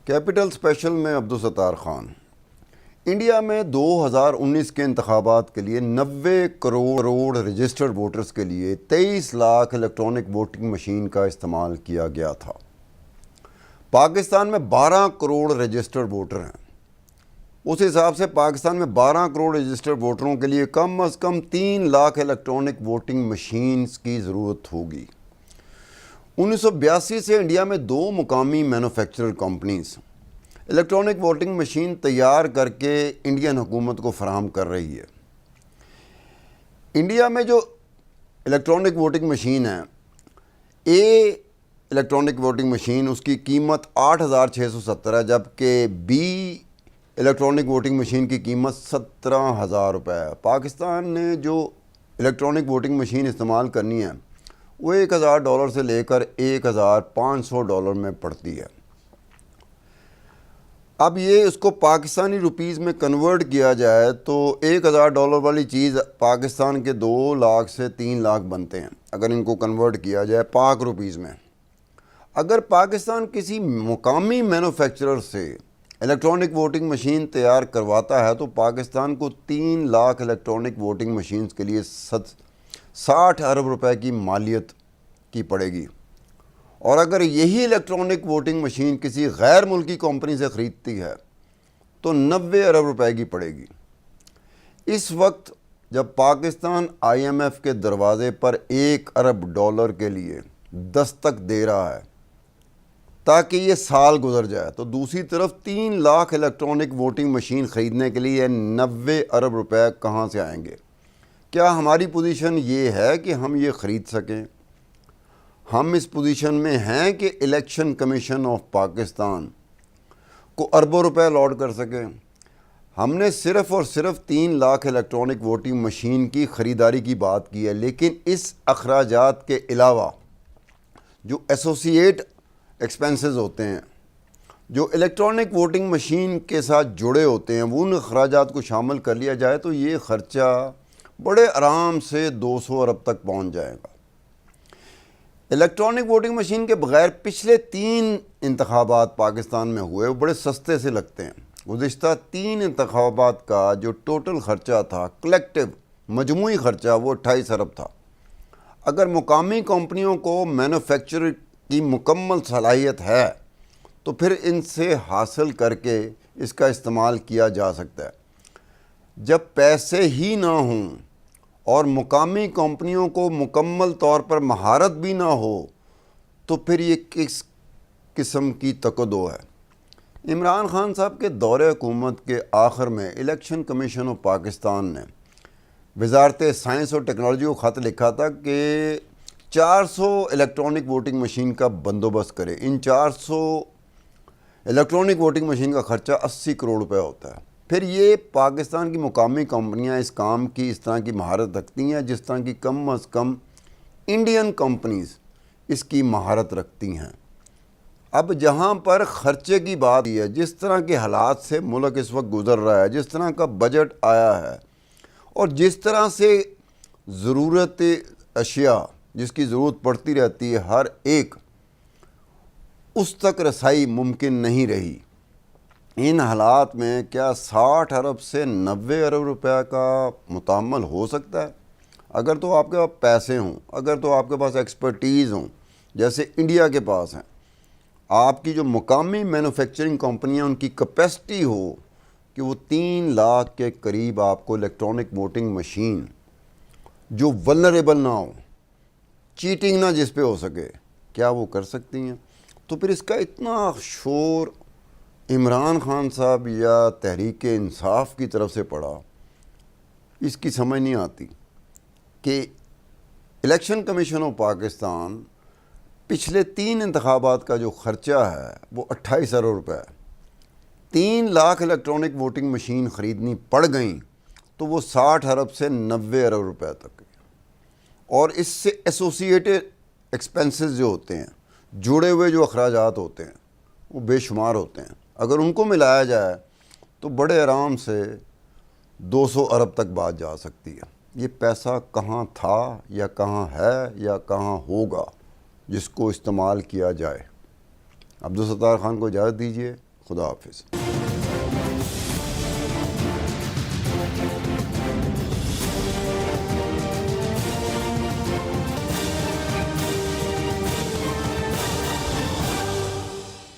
Capital special میں Abdul Sattar Khan. India میں 2019 کے انتخابات کے لیے 90 کروڑ رجسٹرڈ ووٹرز کے لیے 23 لاکھ الیکٹرانک ووٹنگ مشین کا استعمال کیا گیا تھا۔ پاکستان میں 12 کروڑ رجسٹرڈ ووٹر ہیں۔ اس حساب سے پاکستان میں 12 کروڑ رجسٹرڈ ووٹروں کے لیے کم از کم 3 لاکھ الیکٹرانک ووٹنگ مشینز کی ضرورت ہوگی۔ 1982 سے انڈیا میں 2 مقامی manufacturer companies electronic voting machine تیار کر کے انڈین حکومت کو فراہم کر رہی ہے۔ انڈیا میں جو الیکٹرانک ووٹنگ مشین ہے، الیکٹرانک ووٹنگ مشین، اس کی قیمت 8,670 ہے، جبکہ الیکٹرانک ووٹنگ مشین کی قیمت 17,000 روپے ہے۔ پاکستان نے جو الیکٹرانک ووٹنگ مشین استعمال کرنی ہے وہ $1,000 سے لے کر $1,500 میں پڑتی ہے۔ اب یہ اس کو پاکستانی روپیز میں کنورٹ کیا جائے تو $1,000 والی چیز پاکستان کے 2 لاکھ سے 3 لاکھ بنتے ہیں اگر ان کو کنورٹ کیا جائے پاک روپیز میں۔ اگر پاکستان کسی مقامی مینوفیکچرر سے الیکٹرانک ووٹنگ مشین تیار کرواتا ہے تو پاکستان کو 3 لاکھ الیکٹرانک ووٹنگ مشینز کے لیے 60 ارب روپے کی مالیت کی پڑے گی، اور اگر یہی الیکٹرانک ووٹنگ مشین کسی غیر ملکی کمپنی سے خریدتی ہے تو 90 ارب روپے کی پڑے گی۔ اس وقت جب پاکستان IMF کے دروازے پر $1 ارب کے لیے دستک دے رہا ہے تاکہ یہ سال گزر جائے، تو دوسری طرف 3 لاکھ الیکٹرانک ووٹنگ مشین خریدنے کے لیے 90 ارب روپے کہاں سے آئیں گے؟ کیا ہماری پوزیشن یہ ہے کہ ہم یہ خرید سکیں؟ ہم اس پوزیشن میں ہیں کہ الیکشن کمیشن آف پاکستان کو اربوں روپے الاٹ کر سکیں؟ ہم نے صرف اور صرف 3 لاکھ الیکٹرانک ووٹنگ مشین کی خریداری کی بات کی ہے، لیکن اس اخراجات کے علاوہ جو ایسوسیٹ ایکسپنسز ہوتے ہیں، جو الیکٹرانک ووٹنگ مشین کے ساتھ جڑے ہوتے ہیں، وہ ان اخراجات کو شامل کر لیا جائے تو یہ خرچہ بڑے آرام سے 200 ارب تک پہنچ جائے گا۔ الیکٹرانک ووٹنگ مشین کے بغیر پچھلے 3 انتخابات پاکستان میں ہوئے، وہ بڑے سستے سے لگتے ہیں۔ گزشتہ 3 انتخابات کا جو ٹوٹل خرچہ تھا، کلیکٹیو مجموعی خرچہ، وہ 28 ارب تھا۔ اگر مقامی کمپنیوں کو مینوفیکچر کی مکمل صلاحیت ہے تو پھر ان سے حاصل کر کے اس کا استعمال کیا جا سکتا ہے۔ جب پیسے ہی نہ ہوں اور مقامی کمپنیوں کو مکمل طور پر مہارت بھی نہ ہو تو پھر یہ کس قسم کی تکدو ہے؟ عمران خان صاحب کے دور حکومت کے آخر میں الیکشن کمیشن آف پاکستان نے وزارت سائنس اور ٹیکنالوجی کو خط لکھا تھا کہ 400 الیکٹرانک ووٹنگ مشین کا بندوبست کرے۔ ان 400 الیکٹرانک ووٹنگ مشین کا خرچہ 80 کروڑ روپے ہوتا ہے۔ پھر یہ پاکستان کی مقامی کمپنیاں اس کام کی اس طرح کی مہارت رکھتی ہیں جس طرح کی کم از کم انڈین کمپنیز اس کی مہارت رکھتی ہیں۔ اب جہاں پر خرچے کی بات ہے، جس طرح کے حالات سے ملک اس وقت گزر رہا ہے، جس طرح کا بجٹ آیا ہے اور جس طرح سے ضرورت اشیاء جس کی ضرورت پڑتی رہتی ہے، ہر ایک اس تک رسائی ممکن نہیں رہی۔ ان حالات میں کیا 60 ارب سے 90 ارب روپے کا متعامل ہو سکتا ہے؟ اگر تو آپ کے پاس پیسے ہوں، اگر تو آپ کے پاس ایکسپرٹیز ہوں جیسے انڈیا کے پاس ہیں، آپ کی جو مقامی مینوفیکچرنگ کمپنیاں ان کی کیپیسٹی ہو کہ وہ 3 لاکھ کے قریب آپ کو الیکٹرانک ووٹنگ مشین جو ولنریبل نہ ہو، چیٹنگ نہ جس پہ ہو سکے، کیا وہ کر سکتی ہیں؟ تو پھر اس کا اتنا شور عمران خان صاحب یا تحریک انصاف کی طرف سے پڑا، اس کی سمجھ نہیں آتی کہ الیکشن کمیشن آف پاکستان پچھلے 3 انتخابات کا جو خرچہ ہے وہ 28 ارب روپے ہے۔ 3 لاکھ الیکٹرانک ووٹنگ مشین خریدنی پڑ گئیں تو وہ 60 ارب سے 90 ارب روپے تک، اور اس سے ایسوسیٹڈ ایکسپنسز جو ہوتے ہیں، جڑے ہوئے جو اخراجات ہوتے ہیں، وہ بے شمار ہوتے ہیں۔ اگر ان کو ملایا جائے تو بڑے آرام سے 200 ارب تک بات جا سکتی ہے۔ یہ پیسہ کہاں تھا یا کہاں ہے یا کہاں ہوگا جس کو استعمال کیا جائے؟ عبدالستار خان کو اجازت دیجیے۔ خدا حافظ.